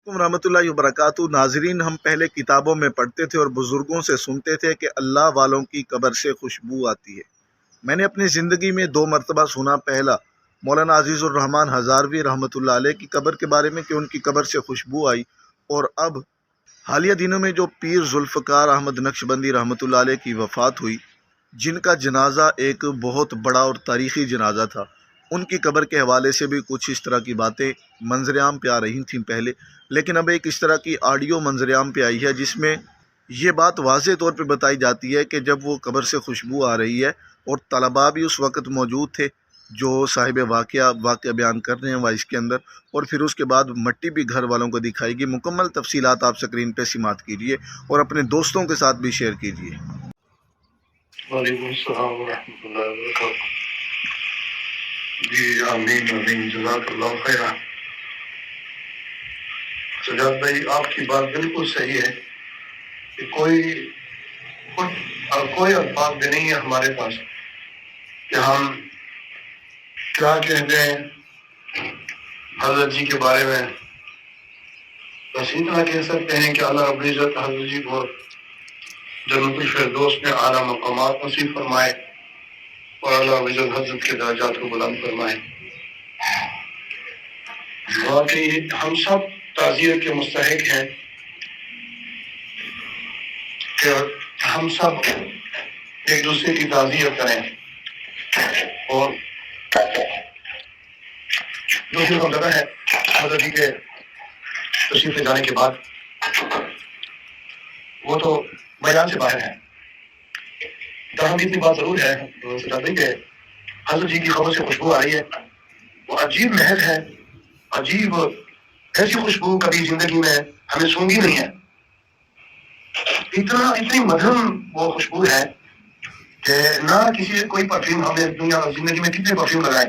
रहमतुल्लाहि व बरकातहू। नाजरीन, हम पहले किताबों में पढ़ते थे और बुज़ुर्गों से सुनते थे कि अल्लाह वालों की कब्र से खुशबू आती है। मैंने अपनी ज़िंदगी में 2 मरतबा सुना। पहला, मौलाना अजीज़ुर रहमान हज़ारवी रहमतुल्लाह अलैह की कब्र के बारे में कि उनकी कब्र से खुशबू आई, और अब हालिया दिनों में जो पीर जुल्फ़कार अहमद नक्शबंदी रहमतुल्लाह अलैह की वफ़ात हुई, जिनका जनाज़ा एक बहुत बड़ा और तारीख़ी जनाज़ा था, उनकी कब्र के हवाले से भी कुछ इस तरह की बातें मंज़र-ए-आम पे आ रही थीं पहले, लेकिन अब एक इस तरह की ऑडियो मंज़र-ए-आम पे आई है जिसमें ये बात वाज़ेह तौर पे बताई जाती है कि जब वो कब्र से खुशबू आ रही है और तलबा भी उस वक़्त मौजूद थे जो साहिब वाक़या बयान कर रहे हैं वॉइस के अंदर, और फिर उसके बाद मट्टी भी घर वालों को दिखाएगी। मुकम्मल तफ़सीलात आप स्क्रीन पे समाअत कीजिए और अपने दोस्तों के साथ भी शेयर कीजिए। वालेकुम अस्सलाम व रहमतुल्लाहि व बरकातहू। जी आमीन आमीन, जज़ाकल्लाहु खैरा। सजाद भाई, आपकी बात बिल्कुल सही है कि कोई अल्फाज भी नहीं है हमारे पास कि हम क्या कह दें हज़रत जी के बारे में। बस इतना कह सकते हैं कि अल्लाह रब्बुल इज़्ज़त हज़रत जी को जन्नतुल फिरदौस में आला मकामात नसीब फरमाए और अल्लाह रब्बुल इज़्ज़त हज़रत के दर्जात को बुलंद फरमाए। वाकई हम सब ताज़ियत के मुस्तहिक हैं कि हम सब एक दूसरे की ताज़ियत करें, और जो फिर लगा है हज़रत जी के तशरीफ ले जाने के बाद वो तो बयान से बाहर है। तहम इतनी बात जरूर है कि हज़रत जी की खबर से खुशबू आ रही है, वो अजीब महक है, अजीब, ऐसी खुशबू कभी जिंदगी में हमें सूंघी नहीं है। इतनी मधुर वो खुशबू है कि ना कोई परफ्यूम, हमने दुनिया जिंदगी में कितने परफ्यूम लगाए,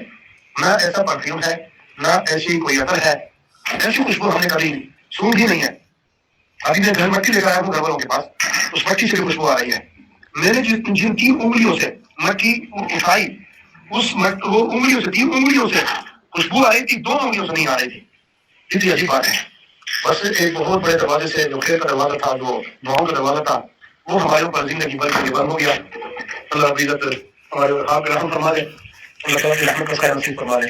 ना ऐसा परफ्यूम है, ना ऐसी कोई अतर है, ऐसी खुशबू हमने कभी सूंघी नहीं है। अभी मैं घर मट्टी लेकर आया हूँ घर वालों के पास, उस मट्टी से भी खुशबू आ रही है। मैंने जिन 3 उंगलियों से मट्टी उठाई, वो उंगलियों से 3 उंगलियों से खुशबू आ रही थी, 2 उंगलियों से नहीं आ रही थी। इतनी अजीब बात है। बस एक बहुत बड़े दरवाजे से, जो खेल का दरवाजा था, जो दुआओं का दरवाजा था, वो हमारे ऊपर जिंदगी भर के लिए बंद हो गया। अल्लाह रब्बुल इज़्ज़त हमारे आप रहम फरमा दे, अल्लाह ताला की रहमत का नसीब फरमा दे।